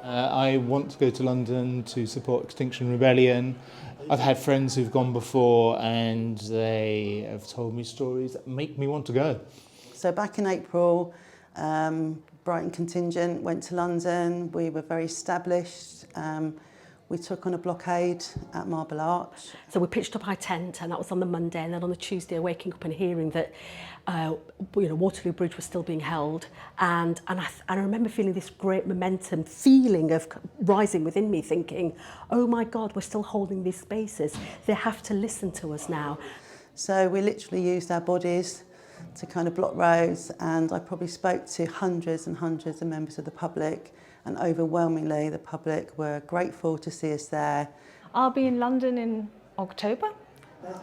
I want to go to London to support Extinction Rebellion. I've had friends who've gone before and they have told me stories that make me want to go. So back in April, Brighton contingent went to London. We were very established. We took on a blockade at Marble Arch. So we pitched up our tent, and that was on the Monday, and then on the Tuesday waking up and hearing that Waterloo Bridge was still being held, and I remember feeling this great momentum, feeling of rising within me, thinking, oh my God, we're still holding these spaces. They have to listen to us now. So we literally used our bodies to kind of block roads, and I probably spoke to hundreds and hundreds of members of the public, and overwhelmingly the public were grateful to see us there. I'll be in London in October.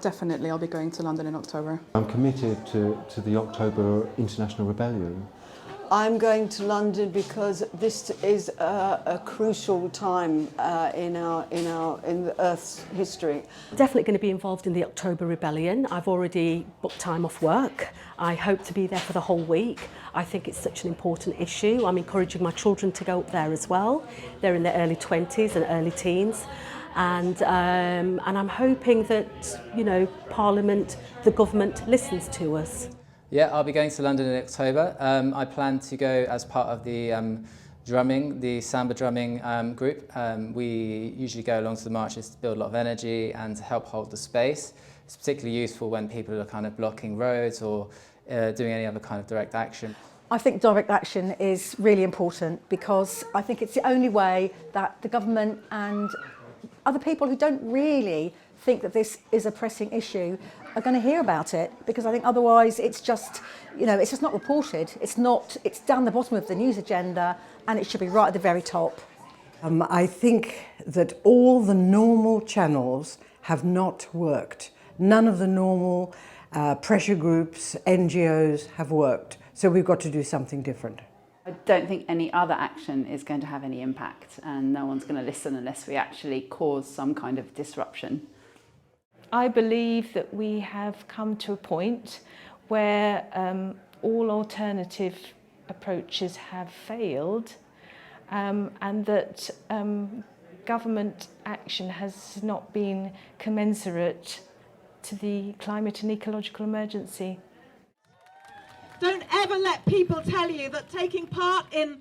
Definitely, I'll be going to London in October. I'm committed to the October International Rebellion. I'm going to London because this is a crucial time in the Earth's history. Definitely going to be involved in the October Rebellion. I've already booked time off work. I hope to be there for the whole week. I think it's such an important issue. I'm encouraging my children to go up there as well. They're in their early 20s and early teens. And I'm hoping that, Parliament, the government listens to us. Yeah, I'll be going to London in October. I plan to go as part of the drumming, the samba drumming group. We usually go along to the marches to build a lot of energy and to help hold the space. It's particularly useful when people are kind of blocking roads or doing any other kind of direct action. I think direct action is really important because I think it's the only way that the government and other people who don't really think that this is a pressing issue are going to hear about it, because I think otherwise it's just not reported. It's down the bottom of the news agenda, and it should be right at the very top. I think that all the normal channels have not worked. None of the normal pressure groups, NGOs have worked. So we've got to do something different. I don't think any other action is going to have any impact, and no one's going to listen unless we actually cause some kind of disruption. I believe that we have come to a point where all alternative approaches have failed, and that government action has not been commensurate to the climate and ecological emergency. Don't ever let people tell you that taking part in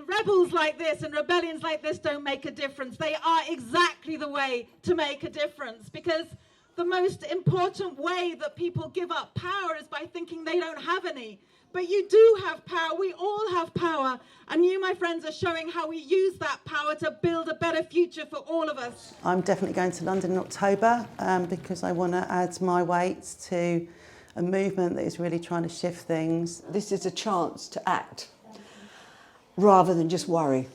rebels like this and rebellions like this don't make a difference. They are exactly the way to make a difference, because the most important way that people give up power is by thinking they don't have any. But you do have power. We all have power. And you, my friends, are showing how we use that power to build a better future for all of us. I'm definitely going to London in October because I want to add my weight to a movement that is really trying to shift things. This is a chance to act rather than just worry.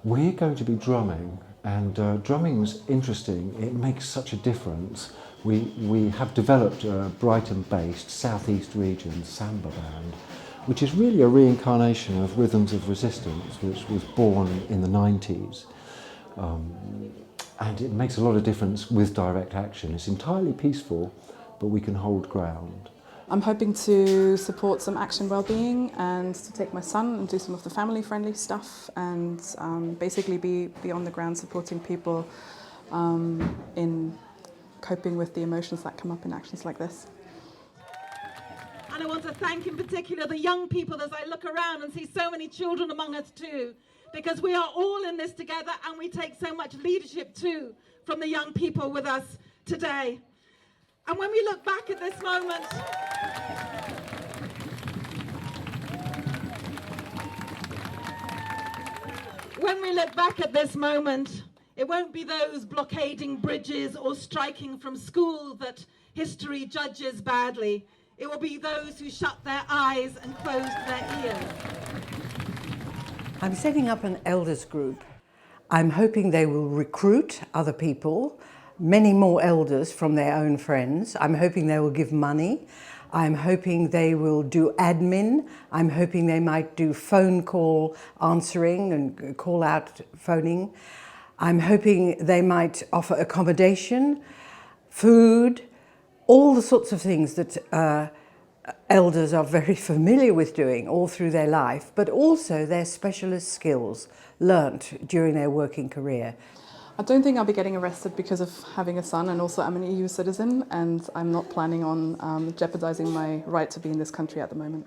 We're going to be drumming, and drumming's interesting. It makes such a difference. We have developed a Brighton-based Southeast region samba band, which is really a reincarnation of Rhythms of Resistance, which was born in the 90s. And it makes a lot of difference with direct action. It's entirely peaceful, but we can hold ground. I'm hoping to support some Action Wellbeing and to take my son and do some of the family-friendly stuff, and basically be on the ground supporting people in coping with the emotions that come up in actions like this. And I want to thank in particular the young people, as I look around and see so many children among us too, because we are all in this together, and we take so much leadership too from the young people with us today. And when we look back at this moment, it won't be those blockading bridges or striking from school that history judges badly. It will be those who shut their eyes and closed their ears. I'm setting up an elders group. I'm hoping they will recruit other people, many more elders from their own friends. I'm hoping they will give money. I'm hoping they will do admin. I'm hoping they might do phone call answering and call out phoning. I'm hoping they might offer accommodation, food, all the sorts of things that elders are very familiar with doing all through their life, but also their specialist skills learnt during their working career. I don't think I'll be getting arrested because of having a son, and also I'm an EU citizen and I'm not planning on jeopardising my right to be in this country at the moment.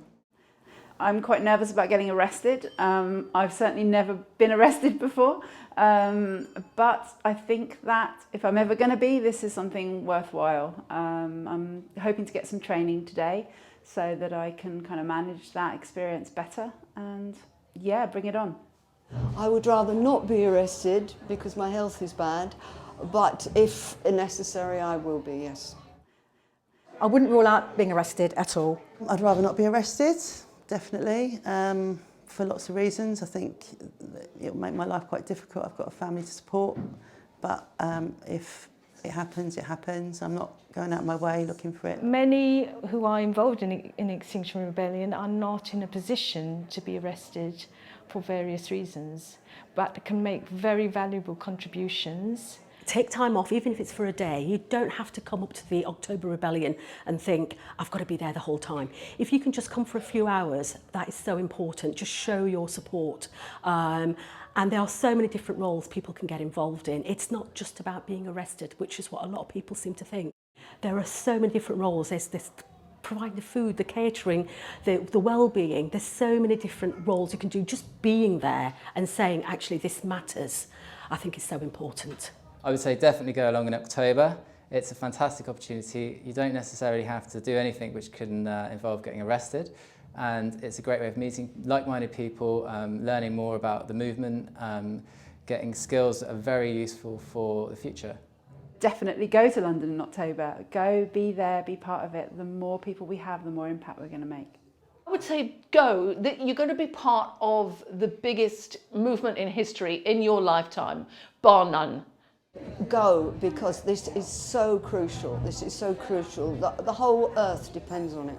I'm quite nervous about getting arrested. I've certainly never been arrested before, but I think that if I'm ever going to be, this is something worthwhile. I'm hoping to get some training today so that I can kind of manage that experience better and yeah, bring it on. I would rather not be arrested because my health is bad, but if necessary I will be, yes. I wouldn't rule out being arrested at all. I'd rather not be arrested, definitely, for lots of reasons. I think it'll make my life quite difficult. I've got a family to support, but if it happens, it happens. I'm not going out of my way looking for it. Many who are involved in Extinction Rebellion are not in a position to be arrested for various reasons, but can make very valuable contributions. Take time off, even if it's for a day. You don't have to come up to the October Rebellion and think, I've got to be there the whole time. If you can just come for a few hours, that is so important. Just show your support. And there are so many different roles people can get involved in. It's not just about being arrested, which is what a lot of people seem to think. There are so many different roles. There's this providing the food, the catering, the well-being. There's so many different roles you can do. Just being there and saying, actually, this matters, I think is so important. I would say definitely go along in October. It's a fantastic opportunity. You don't necessarily have to do anything which can involve getting arrested. And it's a great way of meeting like-minded people, learning more about the movement, getting skills that are very useful for the future. Definitely go to London in October. Go, be there, be part of it. The more people we have, the more impact we're going to make. I would say go. You're going to be part of the biggest movement in history in your lifetime, bar none. Go, because this is so crucial. This is so crucial. The whole earth depends on it.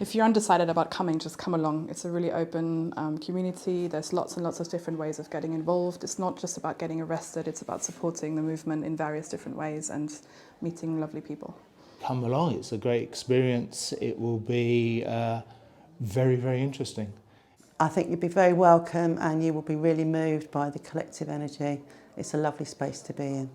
If you're undecided about coming, just come along. It's a really open community. There's lots and lots of different ways of getting involved. It's not just about getting arrested, it's about supporting the movement in various different ways and meeting lovely people. Come along, it's a great experience. It will be very, very interesting. I think you'll be very welcome and you will be really moved by the collective energy. It's a lovely space to be in.